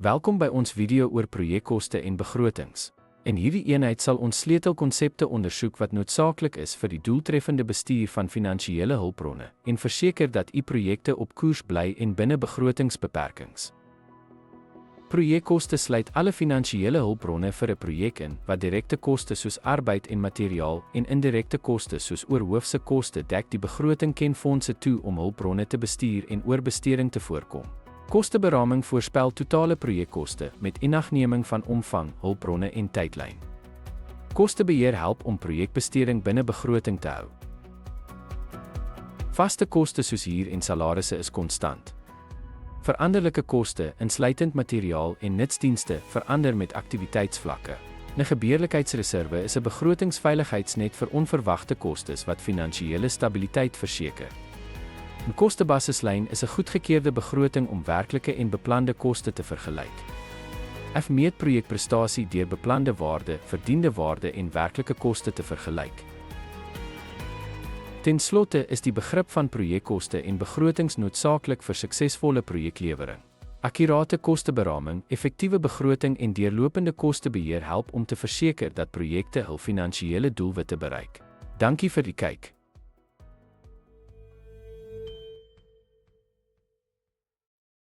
Welkom by ons video oor projekkoste en begrotings. In hierdie eenheid sal ons sleutelkonsepte ondersoek wat noodsaaklik is vir die doeltreffende bestuur van finansiële hulpbronne en verseker dat u projekte op koers bly en binne begrotingsbeperkings. Projekkoste sluit alle finansiële hulpbronne vir 'n projek in, wat direkte koste soos arbeid en materiaal en indirekte koste soos oorhoofse koste dek. Die begroting ken fondse toe om hulpbronne te bestuur en oorbesteding te voorkom. Kosteberaming voorspel totale projekkoste met inagneming van omvang, hulpbronne en tydlyn. Kostebeheer help om projekbesteding binne begroting te hou. Vaste koste soos huur en salarisse is konstant. Veranderlike koste, insluitend materiaal en nutsdienste, verander met aktiwiteitsvlakke. 'n Gebeurlikheidsreserwe is 'n begrotingsveiligheidsnet vir onverwagte kostes wat finansiële stabiliteit verseker. 'n Kostebasislyn is 'n goedgekeurde begroting om werklike en beplande koste te vergelyk. F meet projekprestasie deur beplande waarde, verdiende waarde en werklike koste te vergelyk. Ten slotte is die begrip van projekkoste en begrotings noodsaaklik vir suksesvolle projeklewering. Akkurate kosteberaming, effektiewe begroting en deurlopende kostebeheer help om te verseker dat projekte hul finansiële doelwitte bereik. Dankie vir die kyk.